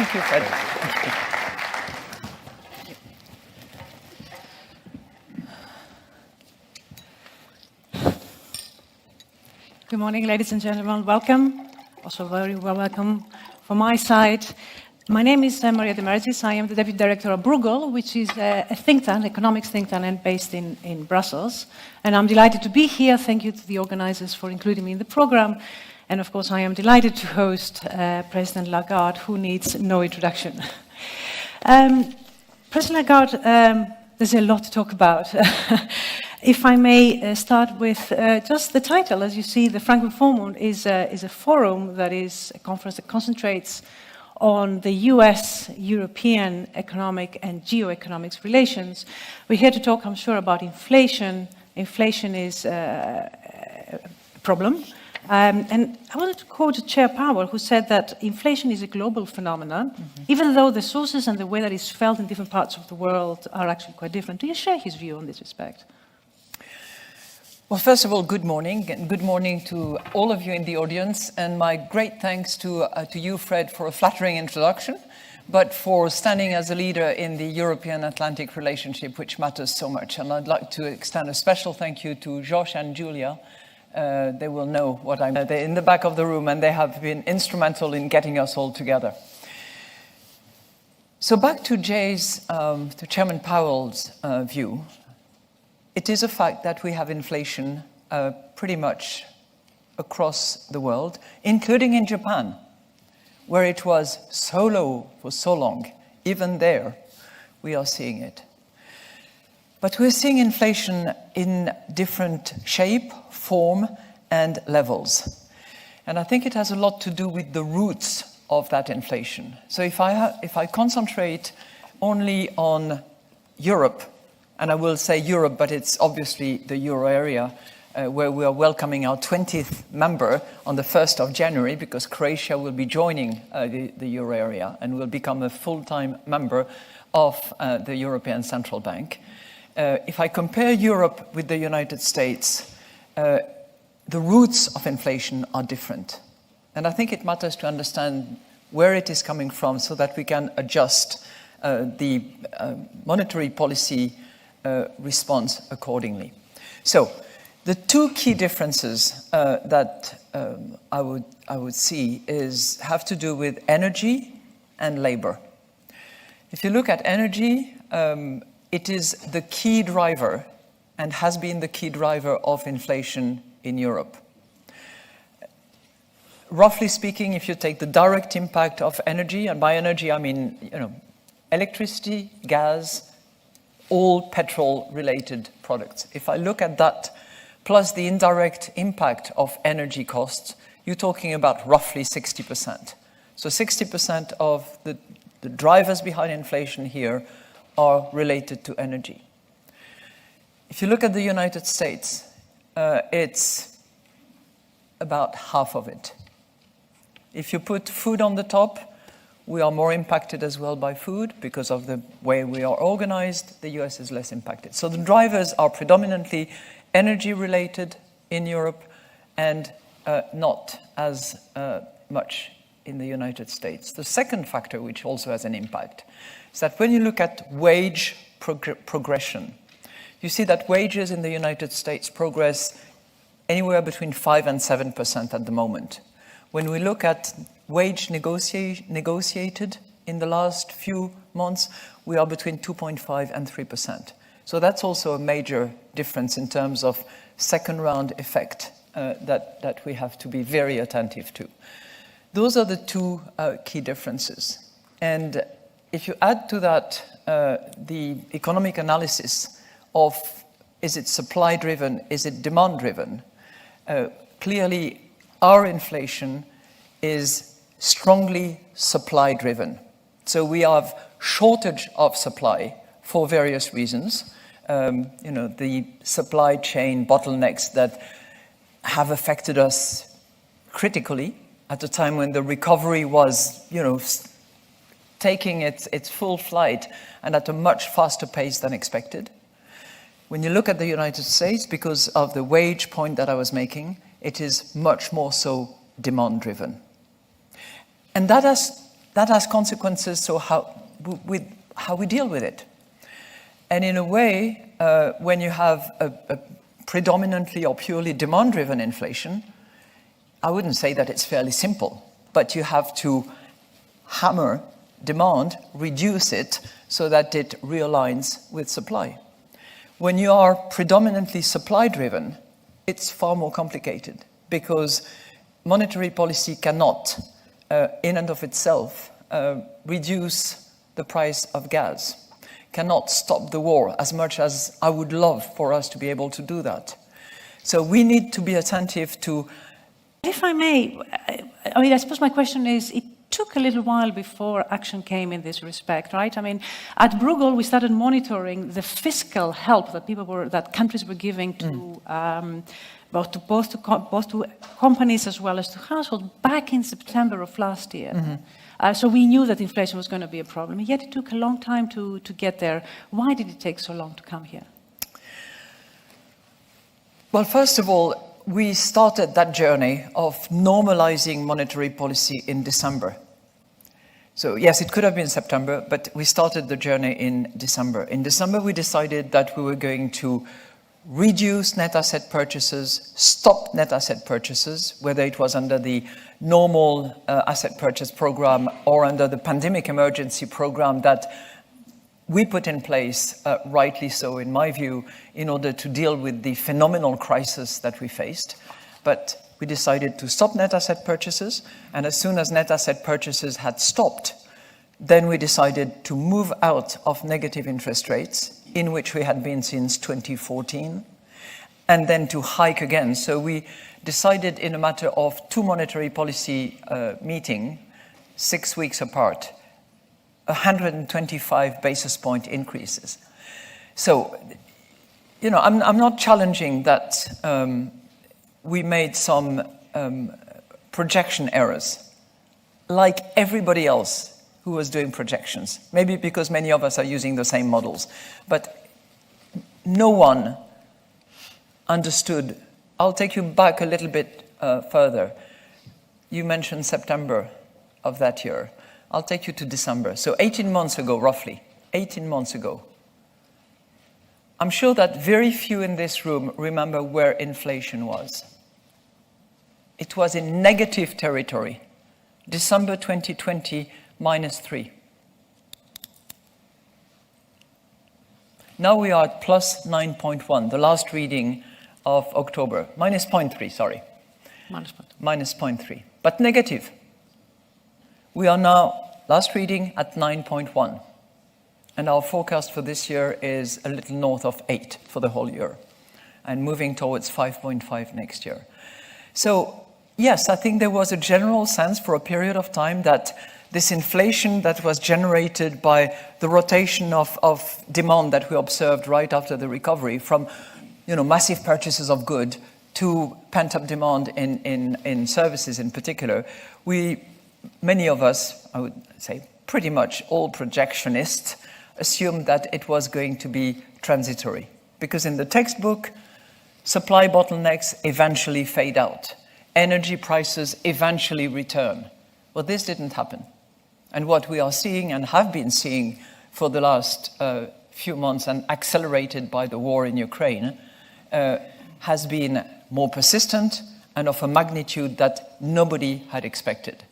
Thank you, Fred. Good morning, ladies and gentlemen. Welcome. Also very well welcome from my side. My name is Maria de Meritis. I am the Deputy Director of Bruegel, which is a think tank, economics think tank based in Brussels. And I'm delighted to be here. Thank you to the organizers for including me in the program. And of course, I am delighted to host President Lagarde, who needs no introduction. President Lagarde, there's a lot to talk about. If I may start with just the title. As you see, the Frankfurt Forum is a forum that is a conference that concentrates on the US-European economic and geoeconomics relations. We're here to talk, I'm sure, about inflation. Inflation is a problem. And I wanted to quote Chair Powell, who said that inflation is a global phenomenon, even though the sources and the way that it's felt in different parts of the world are actually quite different. Do you share his view on this respect? Well, first of all, good morning, and good morning to all of you in the audience, and my great thanks to you, Fred, for a flattering introduction, but for standing as a leader in the European-Atlantic relationship, which matters so much. And I'd like to extend a special thank you to Josh and Julia. They will know what I'm... They're in the back of the room, and they have been instrumental in getting us all together. So back to to Chairman Powell's view. It is a fact that we have inflation pretty much across the world, including in Japan, where it was so low for so long. Even there, we are seeing it. But we're seeing inflation in different shape, form, and levels. And I think it has a lot to do with the roots of that inflation. So if I concentrate only on Europe, and I will say Europe, but it's obviously the euro area, where we are welcoming our 20th member on the 1st of January, because Croatia will be joining the euro area and will become a full-time member of the European Central Bank. If I compare Europe with the United States, the roots of inflation are different. And I think it matters to understand where it is coming from so that we can adjust the monetary policy response accordingly. So, the two key differences that I would see have to do with energy and labor. If you look at energy, it is the key driver and has been the key driver of inflation in Europe. Roughly speaking, if you take the direct impact of energy, and by energy I mean electricity, gas, all petrol-related products. If I look at that, plus the indirect impact of energy costs, you're talking about roughly 60%. So 60% of the drivers behind inflation here are related to energy. If you look at the United States, it's about half of it. If you put food on the top, we are more impacted as well by food because of the way we are organized. The US is less impacted. So the drivers are predominantly energy-related in Europe and not as much in the United States. The second factor, which also has an impact, is that when you look at wage progression, you see that wages in the United States progress anywhere between 5 and 7% at the moment. When we look at wage negotiated in the last few months, we are between 2.5 and 3%. So that's also a major difference in terms of second round effect that we have to be very attentive to. Those are the two key differences. And if you add to that the economic analysis of is it supply driven, is it demand driven, clearly our inflation is strongly supply driven. So we have shortage of supply for various reasons. The supply chain bottlenecks that have affected us critically at a time when the recovery was, taking its full flight and at a much faster pace than expected. When you look at the United States, because of the wage point that I was making, it is much more so demand driven. And that that has consequences so with how we deal with it. And in a way, when you have a predominantly or purely demand-driven inflation, I wouldn't say that it's fairly simple, but you have to hammer demand, reduce it so that it realigns with supply. When you are predominantly supply-driven, it's far more complicated because monetary policy cannot, in and of itself, reduce the price of gas, cannot stop the war as much as I would love for us to be able to do that. So we need to be attentive to... If I may, I suppose my question is, it took a little while before action came in this respect, right? I mean, at Bruegel, we started monitoring the fiscal help that countries were giving to both to companies as well as to households back in September of last year. Mm-hmm. So we knew that inflation was going to be a problem, yet it took a long time to get there. Why did it take so long to come here? Well, first of all, we started that journey of normalizing monetary policy in December. So yes, it could have been September, but we started the journey in December. In December, we decided that we were going to reduce net asset purchases, stop net asset purchases, whether it was under the normal asset purchase program or under the pandemic emergency program that we put in place, rightly so in my view, in order to deal with the phenomenal crisis that we faced. But we decided to stop net asset purchases, and as soon as net asset purchases had stopped, then we decided to move out of negative interest rates, in which we had been since 2014, and then to hike again. So we decided in a matter of 2 monetary policy meetings, 6 weeks apart, 125 basis point increases. So, I'm not challenging that we made some projection errors, like everybody else who was doing projections. Maybe because many of us are using the same models. But no one understood. I'll take you back a little bit further. You mentioned September of that year. I'll take you to December. So 18 months ago, roughly, 18 months ago. I'm sure that very few in this room remember where inflation was. It was in negative territory. December 2020, -3. Now we are at plus 9.1, the last reading of October. Minus 0.3, sorry. Minus 0.3, but negative. We are now, last reading, at 9.1. And our forecast for this year is a little north of 8 for the whole year, and moving towards 5.5 next year. So, yes, I think there was a general sense for a period of time that this inflation that was generated by the rotation of demand that we observed right after the recovery from massive purchases of goods to pent-up demand in services in particular, many of us, I would say pretty much all projectionists, assumed that it was going to be transitory. Because in the textbook, supply bottlenecks eventually fade out. Energy prices eventually return. Well, this didn't happen. And what we are seeing and have been seeing for the last few months, and accelerated by the war in Ukraine, has been more persistent and of a magnitude that nobody had expected.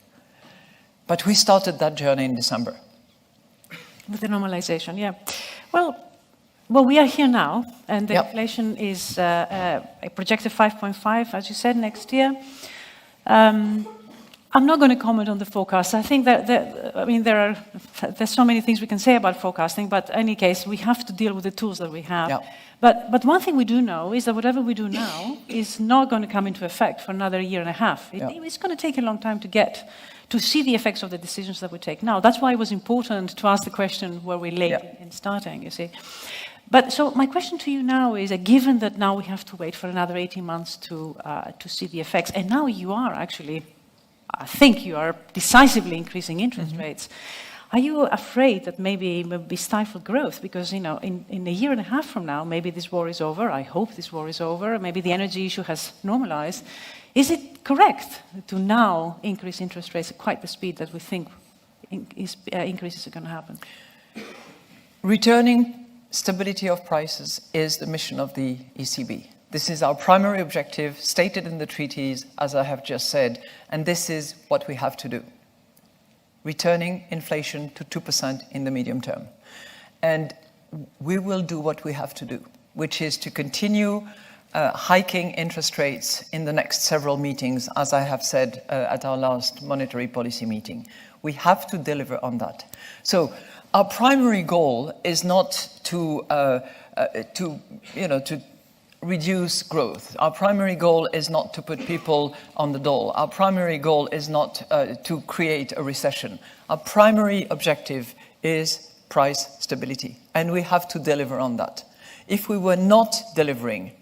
But we started that journey in December. With the normalization, yeah. Well, we are here now, and the Yep. inflation is projected 5.5, as you said, next year. I'm not going to comment on the forecast. I think there's so many things we can say about forecasting, but in any case, we have to deal with the tools that we have. Yep. But one thing we do know is that whatever we do now is not going to come into effect for another year and a half. It's going to take a long time to see the effects of the decisions that we take now. That's why it was important to ask the question, were we late in starting, you see. But so my question to you now is, given that now we have to wait for another 18 months to see the effects, and now you are actually, I think you are decisively increasing interest rates, are you afraid that maybe stifle growth? Because, in a year and a half from now, maybe this war is over. I hope this war is over. Maybe the energy issue has normalized. Is it correct to now increase interest rates at quite the speed that we think increases are going to happen? Returning stability of prices is the mission of the ECB. This is our primary objective, stated in the treaties, as I have just said, and this is what we have to do. Returning inflation to 2% in the medium term. And we will do what we have to do, which is to continue hiking interest rates in the next several meetings, as I have said at our last monetary policy meeting. We have to deliver on that. So our primary goal is not to reduce growth. Our primary goal is not to put people on the dole. Our primary goal is not to create a recession. Our primary objective is price stability, and we have to deliver on that. If we were not delivering,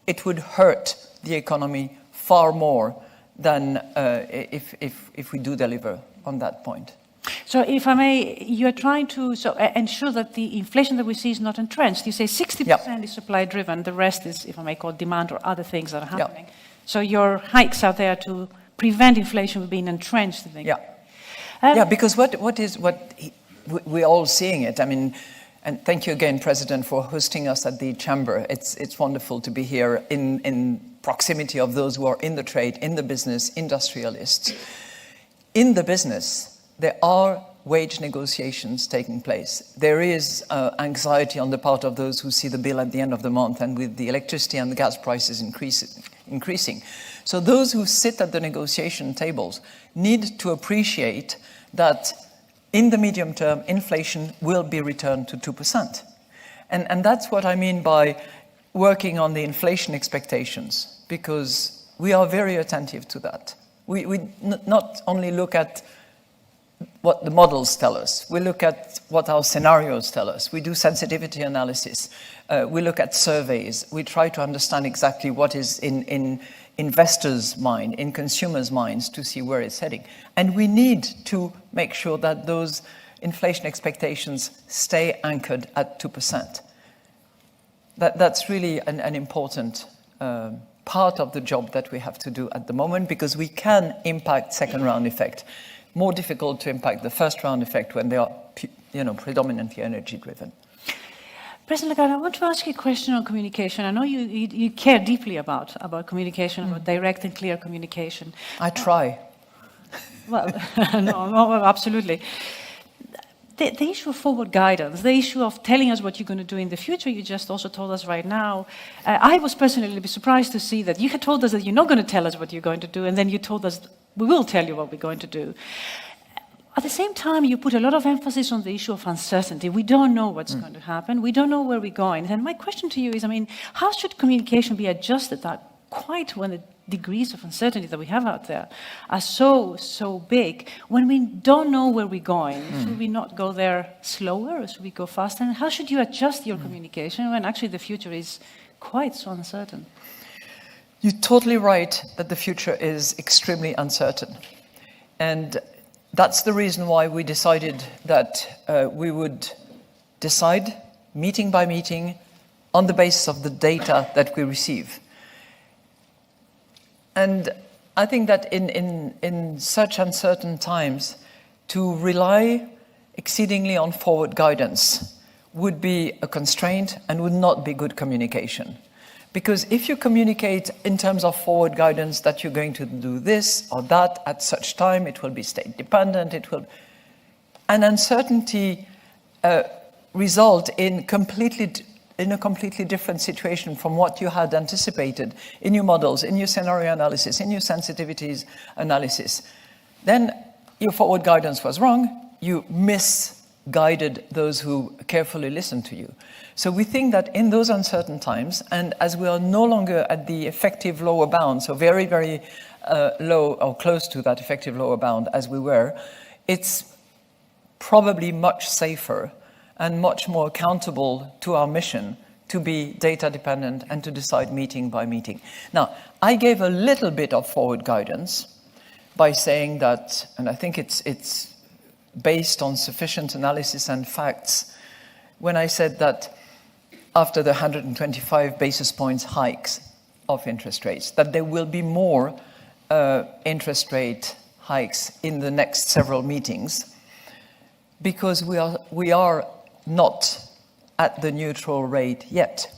it would hurt the economy far more than if we do deliver on that point. So if I may, you are trying to ensure that the inflation that we see is not entrenched. You say 60% is supply-driven, the rest is, if I may call it, demand or other things that are happening. So your hikes are there to prevent inflation from being entrenched. I think. Because we're all seeing it. I mean, and thank you again, President, for hosting us at the Chamber. It's wonderful to be here in proximity of those who are in the trade, in the business, industrialists. In the business, there are wage negotiations taking place. There is anxiety on the part of those who see the bill at the end of the month, and with the electricity and the gas prices increasing. So those who sit at the negotiation tables need to appreciate that in the medium term, inflation will be returned to 2%. And that's what I mean by working on the inflation expectations, because we are very attentive to that. We not only look at what the models tell us, we look at what our scenarios tell us, we do sensitivity analysis, we look at surveys, we try to understand exactly what is in investors' mind, in consumers' minds, to see where it's heading. And we need to make sure that those inflation expectations stay anchored at 2%. That's really an important part of the job that we have to do at the moment, because we can impact second round effect. More difficult to impact the first round effect when they are predominantly energy driven. President Lagarde, I want to ask you a question on communication. I know you care deeply about communication, about direct and clear communication. I try. Well, no, absolutely. The issue of forward guidance, the issue of telling us what you're going to do in the future, you just also told us right now. I was personally a bit surprised to see that you had told us that you're not going to tell us what you're going to do, and then you told us we will tell you what we're going to do. At the same time, you put a lot of emphasis on the issue of uncertainty. We don't know what's going to happen. We don't know where we're going. And my question to you is, how should communication be adjusted that quite when the degrees of uncertainty that we have out there are so big, when we don't know where we're going? Should we not go there slower, or should we go faster? And how should you adjust your communication when actually the future is quite so uncertain? You're totally right that the future is extremely uncertain. And that's the reason why we decided that we would decide meeting by meeting on the basis of the data that we receive. And I think that in such uncertain times, to rely exceedingly on forward guidance would be a constraint and would not be good communication. Because if you communicate in terms of forward guidance that you're going to do this or that at such time, it will be state dependent, an uncertainty result in a completely different situation from what you had anticipated in your models, in your scenario analysis, in your sensitivities analysis. Then your forward guidance was wrong, you misguided those who carefully listened to you. So we think that in those uncertain times, and as we are no longer at the effective lower bound, so very, very low or close to that effective lower bound as we were, it's probably much safer and much more accountable to our mission to be data dependent and to decide meeting by meeting. Now, I gave a little bit of forward guidance by saying that, and I think it's based on sufficient analysis and facts, when I said that after the 125 basis points hikes of interest rates, that there will be more interest rate hikes in the next several meetings. Because we are not at the neutral rate yet.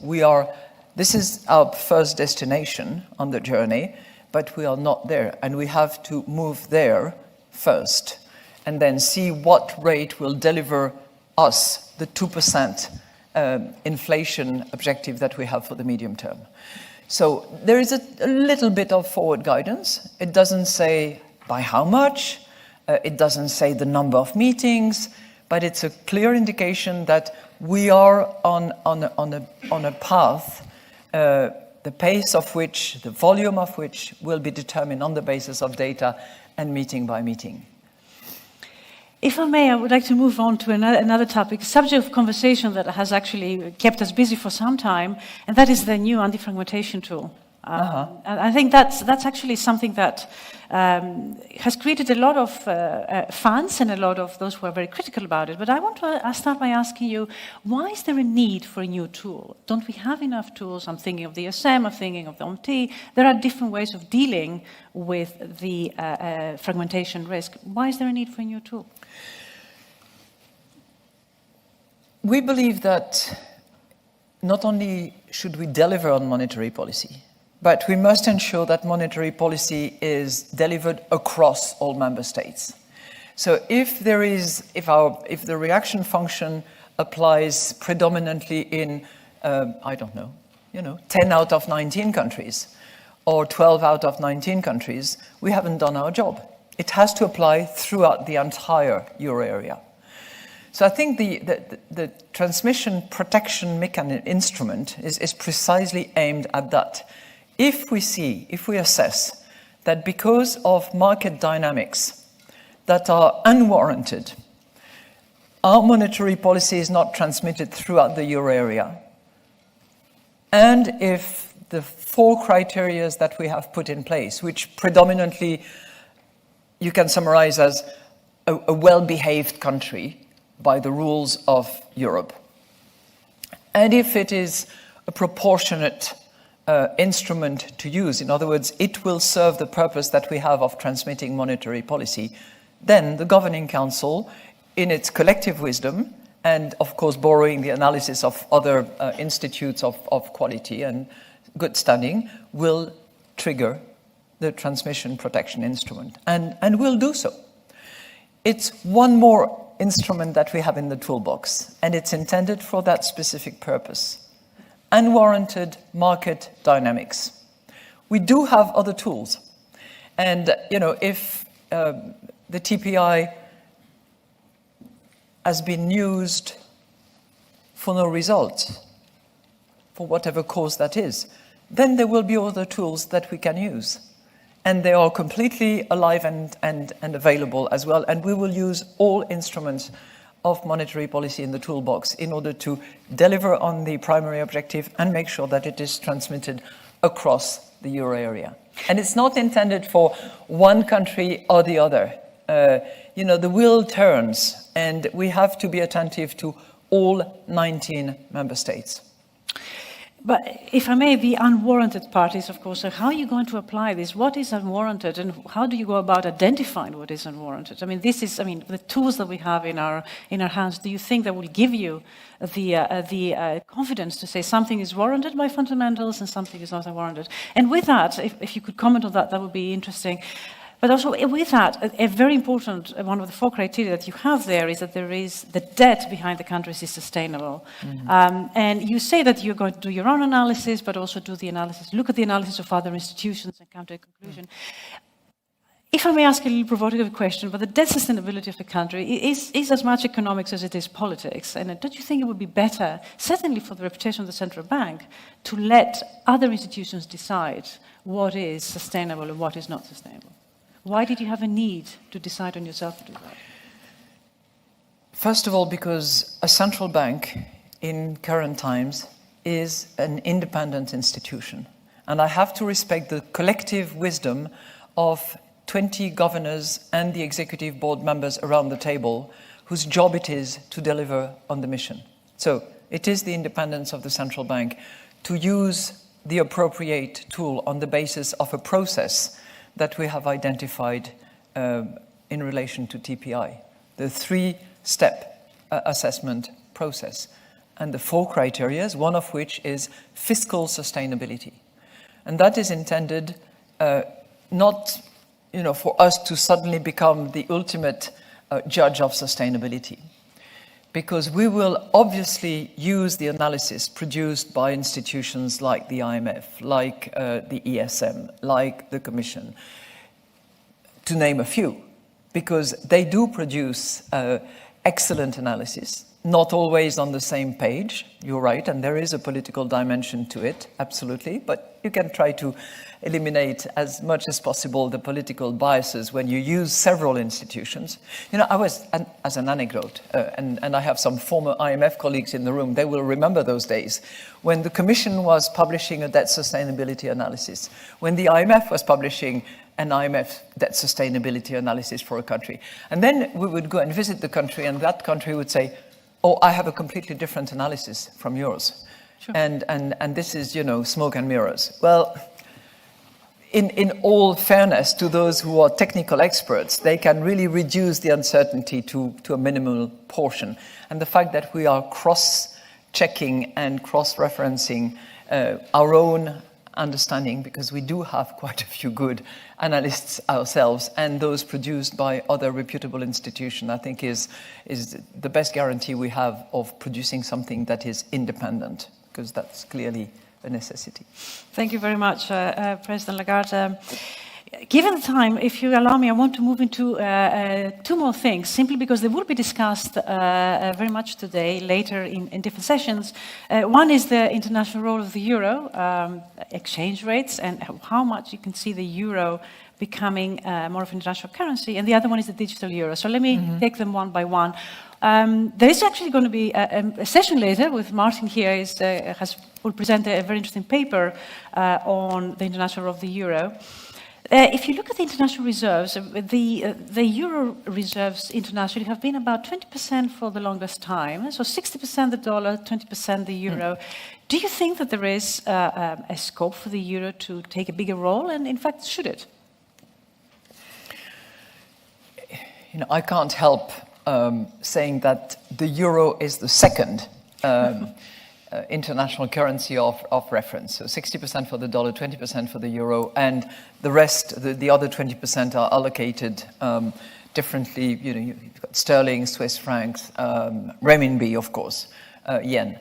This is our first destination on the journey, but we are not there, and we have to move there first, and then see what rate will deliver us the 2% inflation objective that we have for the medium term. So there is a little bit of forward guidance. It doesn't say by how much, it doesn't say the number of meetings, but it's a clear indication that we are on a path, the pace of which, the volume of which will be determined on the basis of data and meeting by meeting. If I may, I would like to move on to another topic, a subject of conversation that has actually kept us busy for some time, and that is the new anti-fragmentation tool. And I think that's actually something that has created a lot of fans and a lot of those who are very critical about it. But I want to start by asking you, why is there a need for a new tool? Don't we have enough tools? I'm thinking of the ESM, I'm thinking of the OMT. There are different ways of dealing with the fragmentation risk. Why is there a need for a new tool? We believe that not only should we deliver on monetary policy, but we must ensure that monetary policy is delivered across all member states. So if the reaction function applies predominantly in, 10 out of 19 countries, or 12 out of 19 countries, we haven't done our job. It has to apply throughout the entire euro area. So I think the transmission protection mechanism instrument is precisely aimed at that. If we assess that because of market dynamics that are unwarranted, our monetary policy is not transmitted throughout the euro area, and if the 4 criteria that we have put in place, which predominantly you can summarize as a well-behaved country by the rules of Europe, and if it is a proportionate instrument to use, in other words, it will serve the purpose that we have of transmitting monetary policy, then the Governing Council, in its collective wisdom, and of course borrowing the analysis of other institutes of quality and good standing, will trigger the transmission protection instrument, and will do so. It's one more instrument that we have in the toolbox, and it's intended for that specific purpose. Unwarranted market dynamics. We do have other tools. And, if the TPI has been used for no result, for whatever cause that is, then there will be other tools that we can use. And they are completely alive and available as well. And we will use all instruments of monetary policy in the toolbox in order to deliver on the primary objective and make sure that it is transmitted across the euro area. And it's not intended for one country or the other. The wheel turns, and we have to be attentive to all 19 member states. But if I may, the unwarranted part is, of course, so how are you going to apply this? What is unwarranted, and how do you go about identifying what is unwarranted? The tools that we have in our hands, do you think that will give you the confidence to say something is warranted by fundamentals and something is not warranted? And with that, if you could comment on that, that would be interesting. But also with that, a very important, one of the 4 criteria that you have there is that there is the debt behind the countries is sustainable. Mm-hmm. And you say that you're going to do your own analysis, but also do the analysis, look at the analysis of other institutions and come to a conclusion. Mm-hmm. If I may ask a little provocative question, but the debt sustainability of the country is as much economics as it is politics. And don't you think it would be better, certainly for the reputation of the central bank, to let other institutions decide what is sustainable and what is not sustainable? Why did you have a need to decide on yourself to do that? First of all, because a central bank in current times is an independent institution. And I have to respect the collective wisdom of 20 governors and the executive board members around the table whose job it is to deliver on the mission. So it is the independence of the central bank to use the appropriate tool on the basis of a process that we have identified in relation to TPI. The 3 4-step assessment process. And the 4 criteria, one of which is fiscal sustainability. And that is intended not for us to suddenly become the ultimate judge of sustainability. Because we will obviously use the analysis produced by institutions like the IMF, like the ESM, like the Commission, to name a few, because they do produce excellent analysis, not always on the same page, you're right, and there is a political dimension to it, absolutely, but you can try to eliminate as much as possible the political biases when you use several institutions. I was, as an anecdote, and I have some former IMF colleagues in the room, they will remember those days, when the Commission was publishing a debt sustainability analysis, when the IMF was publishing an IMF debt sustainability analysis for a country. And then we would go and visit the country, and that country would say, oh, I have a completely different analysis from yours. Sure. And this is, smoke and mirrors. Well, in all fairness to those who are technical experts, they can really reduce the uncertainty to a minimal portion. And the fact that we are cross-checking and cross-referencing our own understanding, because we do have quite a few good analysts ourselves, and those produced by other reputable institutions, I think is the best guarantee we have of producing something that is independent, because that's clearly a necessity. Thank you very much, President Lagarde. Given the time, if you allow me, I want to move into 2 more things, simply because they will be discussed very much today, later in different sessions. One is the international role of the euro, exchange rates, and how much you can see the euro becoming more of an international currency, and the other one is the digital euro. So let me take them one by one. There is actually going to be a session later with Martin here, will present a very interesting paper on the international role of the euro. If you look at the international reserves, the euro reserves internationally have been about 20% for the longest time. So 60% the dollar, 20% the euro. Do you think that there is a scope for the euro to take a bigger role? And in fact, should it? I can't help saying that the euro is the second international currency of reference. So 60% for the dollar, 20% for the euro, and the rest, the other 20% are allocated differently. You've got sterling, Swiss francs, renminbi, of course, yen.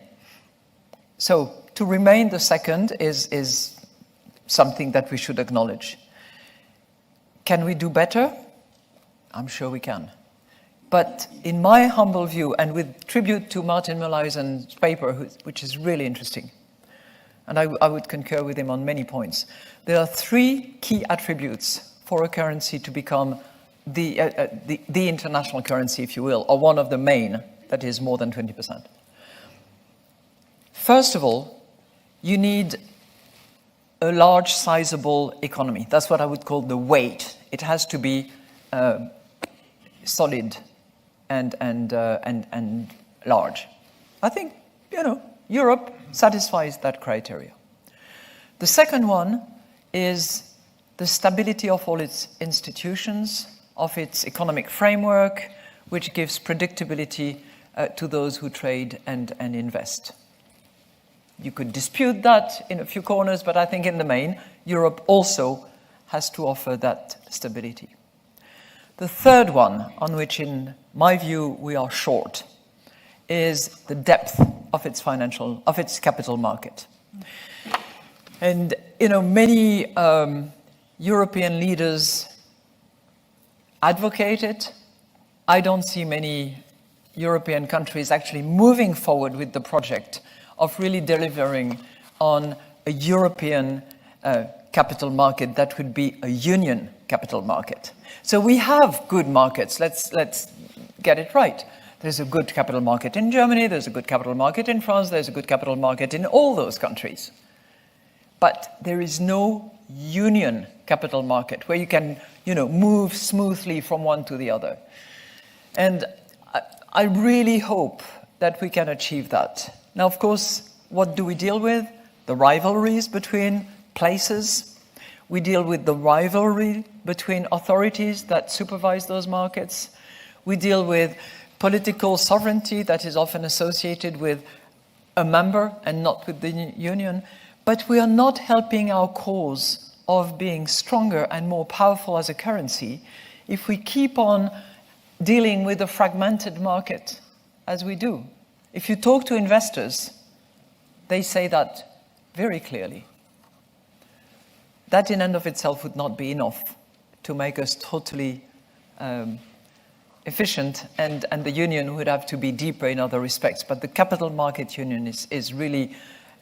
So to remain the second is something that we should acknowledge. Can we do better? I'm sure we can. But in my humble view, and with tribute to Martin Mullaisen's paper, which is really interesting, and I would concur with him on many points, there are 3 key attributes for a currency to become the international currency, if you will, or one of the main, that is more than 20%. First of all, you need a large, sizable economy. That's what I would call the weight. It has to be solid and large. I think, Europe satisfies that criteria. The second one is the stability of all its institutions, of its economic framework, which gives predictability to those who trade and invest. You could dispute that in a few corners, but I think in the main, Europe also has to offer that stability. The third one, on which in my view we are short, is the depth of its capital market. And many European leaders advocate it. I don't see many European countries actually moving forward with the project of really delivering on a European capital market that would be a union capital market. So we have good markets. Let's get it right. There's a good capital market in Germany, there's a good capital market in France, there's a good capital market in all those countries. But there is no union capital market where you can, move smoothly from one to the other. And I really hope that we can achieve that. Now, of course, what do we deal with? The rivalries between places. We deal with the rivalry between authorities that supervise those markets. We deal with political sovereignty that is often associated with a member and not with the union, but we are not helping our cause of being stronger and more powerful as a currency if we keep on dealing with a fragmented market as we do. If you talk to investors, they say that very clearly. That in and of itself would not be enough to make us totally efficient, and the union would have to be deeper in other respects. But the capital market union is really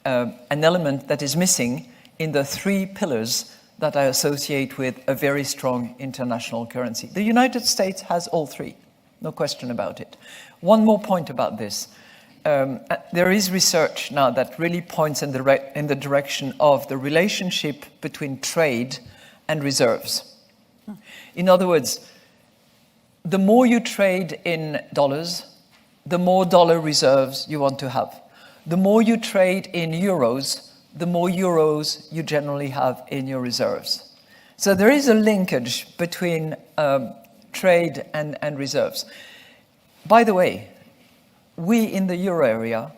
an element that is missing in the three pillars that I associate with a very strong international currency. The United States has all three, no question about it. One more point about this. There is research now that really points in the direction of the relationship between trade and reserves. In other words, the more you trade in dollars, the more dollar reserves you want to have. The more you trade in euros, the more euros you generally have in your reserves. So there is a linkage between trade and reserves. By the way, we in the euro area,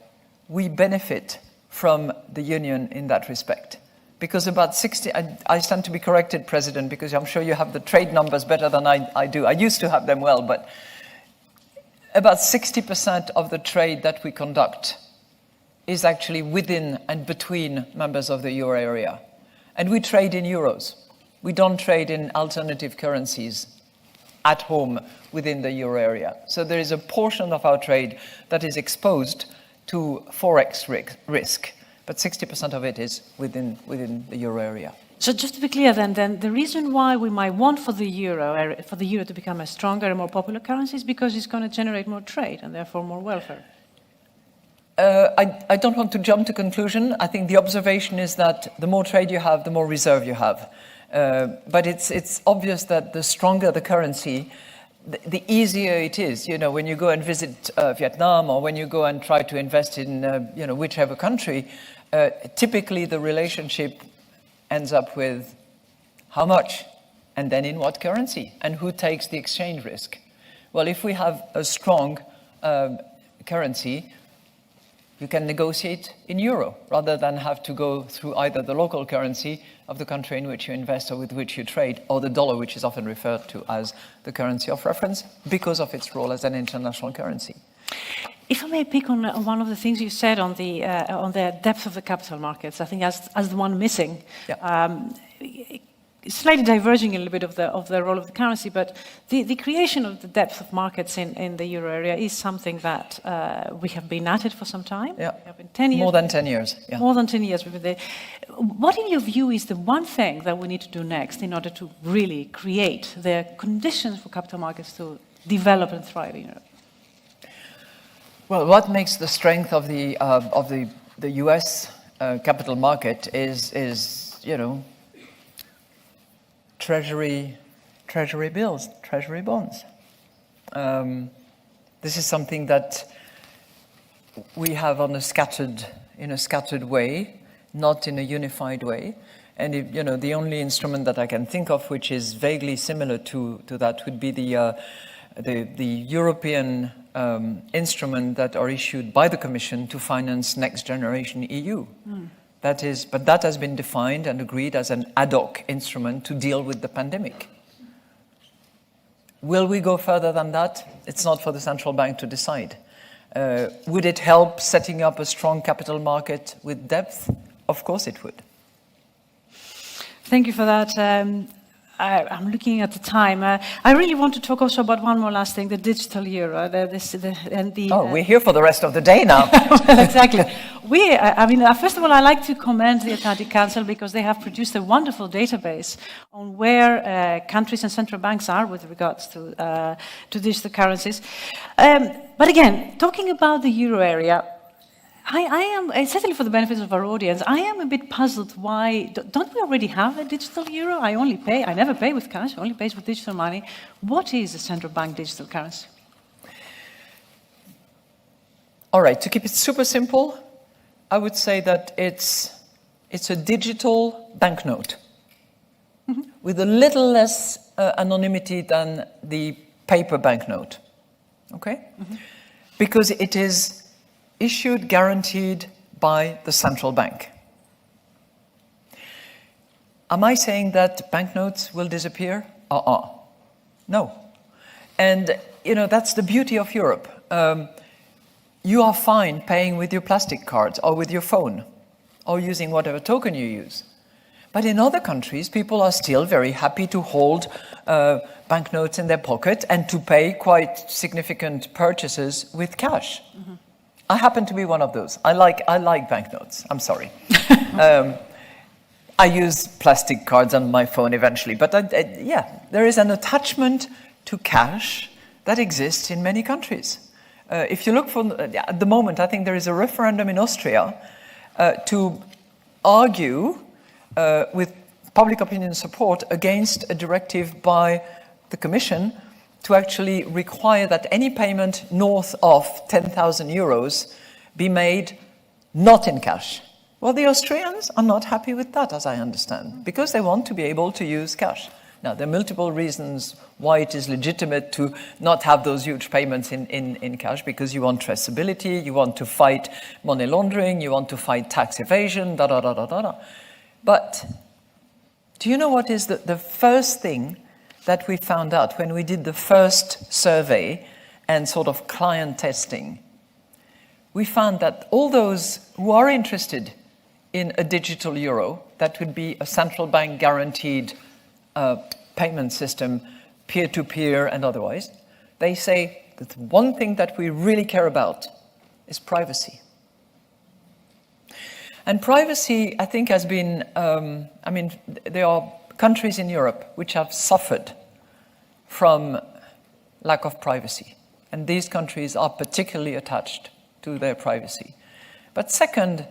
we benefit from the union in that respect. Because about 60, I stand to be corrected, President, because I'm sure you have the trade numbers better than I do. I used to have them well, but about 60% of the trade that we conduct is actually within and between members of the euro area. And we trade in euros. We don't trade in alternative currencies at home within the euro area. So there is a portion of our trade that is exposed to forex risk, but 60% of it is within the euro area. So just to be clear then the reason why we might want for the euro to become a stronger and more popular currency is because it's going to generate more trade and therefore more welfare. I don't want to jump to conclusion. I think the observation is that the more trade you have, the more reserve you have. But it's obvious that the stronger the currency, the easier it is. You know, when you go and visit Vietnam, or when you go and try to invest in whichever country, typically the relationship ends up with how much, and then in what currency, and who takes the exchange risk. Well, if we have a strong currency, you can negotiate in euro rather than have to go through either the local currency of the country in which you invest or with which you trade, or the dollar, which is often referred to as the currency of reference because of its role as an international currency. If I may pick on one of the things you said on the depth of the capital markets, I think as the one missing. Yeah. Slightly diverging a little bit of the role of the currency, but the creation of the depth of markets in the euro area is something that we have been at it for some time. Yeah. We have been 10 years. More than 10 years. Yeah. More than 10 years we've been there. What, in your view, is the one thing that we need to do next in order to really create the conditions for capital markets to develop and thrive in Europe? Well, what makes the strength of the U.S. Capital market is Treasury bills, Treasury bonds. This is something that we have in a scattered way, not in a unified way. And the only instrument that I can think of which is vaguely similar to that would be the European instrument that are issued by the Commission to finance Next Generation EU. But that has been defined and agreed as an ad hoc instrument to deal with the pandemic. Will we go further than that? It's not for the central bank to decide. Would it help setting up a strong capital market with depth? Of course it would. Thank you for that. I'm looking at the time. I really want to talk also about one more last thing, the digital euro. We're here for the rest of the day now. Well, exactly. First of all, I like to commend the Atlantic Council because they have produced a wonderful database on where countries and central banks are with regards to digital currencies. But again, talking about the euro area, I am, certainly for the benefit of our audience, I am a bit puzzled why, don't we already have a digital euro? I never pay with cash, I only pay with digital money. What is a central bank digital currency? All right, to keep it super simple, I would say that it's a digital banknote with a little less anonymity than the paper banknote. okay? Because it is issued, guaranteed by the central bank. Am I saying that banknotes will disappear? No. And, you know, that's the beauty of Europe. You are fine paying with your plastic cards or with your phone or using whatever token you use. But in other countries, people are still very happy to hold banknotes in their pocket and to pay quite significant purchases with cash. I happen to be one of those. I like banknotes. I'm sorry. I use plastic cards on my phone eventually, but yeah, there is an attachment to cash that exists in many countries. If you look for, at the moment, I think there is a referendum in Austria to argue with public opinion support against a directive by the Commission to actually require that any payment north of 10,000 euros be made not in cash. Well, the Austrians are not happy with that, as I understand, because they want to be able to use cash. Now, there are multiple reasons why it is legitimate to not have those huge payments in cash, because you want traceability, you want to fight money laundering, you want to fight tax evasion, da-da-da-da-da-da. But do you know what is the first thing that we found out when we did the first survey and sort of client testing? We found that all those who are interested in a digital euro, that would be a central bank guaranteed payment system, peer-to-peer and otherwise, they say that the one thing that we really care about is privacy. And privacy, I think, has been, I mean, there are countries in Europe which have suffered from lack of privacy. And these countries are particularly attached to their privacy. But second,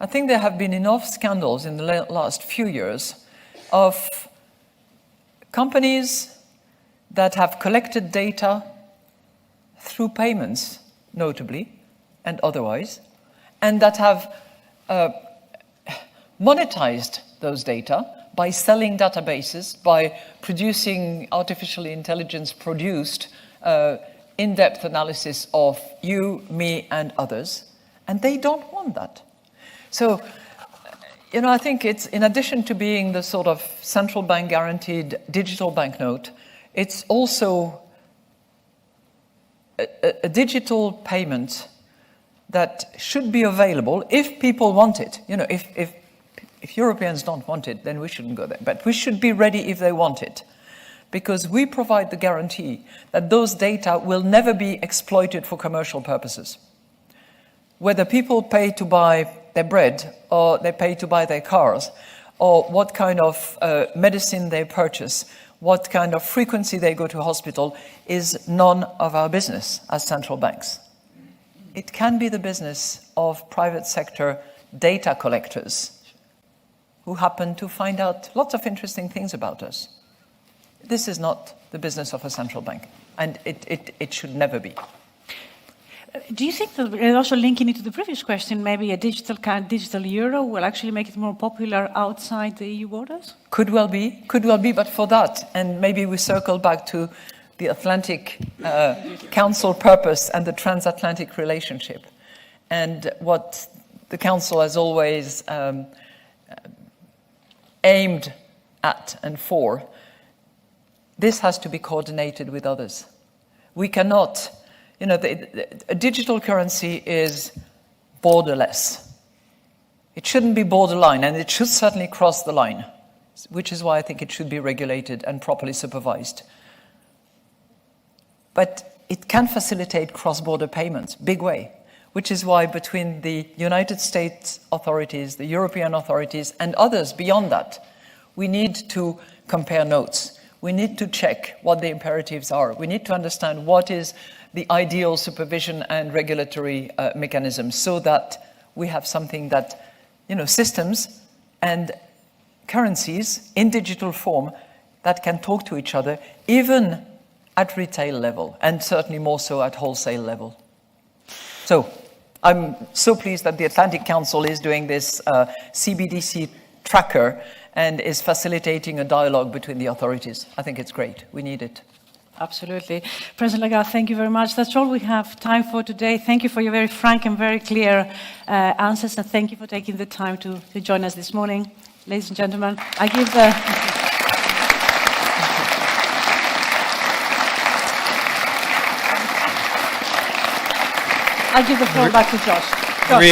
I think there have been enough scandals in the last few years of companies that have collected data through payments, notably, and otherwise, and that have monetized those data by selling databases, by producing artificially intelligence-produced in-depth analysis of you, me, and others, and they don't want that. So, you know, I think it's, in addition to being the sort of central bank guaranteed digital banknote, it's also a digital payment that should be available if people want it. You know, if Europeans don't want it, then we shouldn't go there. But we should be ready if they want it, because we provide the guarantee that those data will never be exploited for commercial purposes. Whether people pay to buy their bread, or they pay to buy their cars, or what kind of medicine they purchase, what kind of frequency they go to hospital, is none of our business as central banks. It can be the business of private sector data collectors who happen to find out lots of interesting things about us. This is not the business of a central bank, and it should never be. Do you think that, and also linking it to the previous question, maybe a digital euro will actually make it more popular outside the EU borders? Could well be, but for that, and maybe we circle back to the Atlantic Council purpose and the transatlantic relationship. And what the Council has always aimed at and for, this has to be coordinated with others. We cannot, you know, a digital currency is borderless. It shouldn't be borderline, and it should certainly cross the line, which is why I think it should be regulated and properly supervised. But it can facilitate cross-border payments, big way, which is why between the United States authorities, the European authorities, and others beyond that, we need to compare notes. We need to check what the imperatives are. We need to understand what is the ideal supervision and regulatory mechanism, so that we have something that, you know, systems and currencies in digital form that can talk to each other, even at retail level, and certainly more so at wholesale level. So I'm so pleased that the Atlantic Council is doing this CBDC tracker and is facilitating a dialogue between the authorities. I think it's great. We need it. Absolutely. President Lagarde, thank you very much. That's all we have time for today. Thank you for your very frank and very clear answers, and thank you for taking the time to join us this morning. Ladies and gentlemen, I give the floor back to Josh.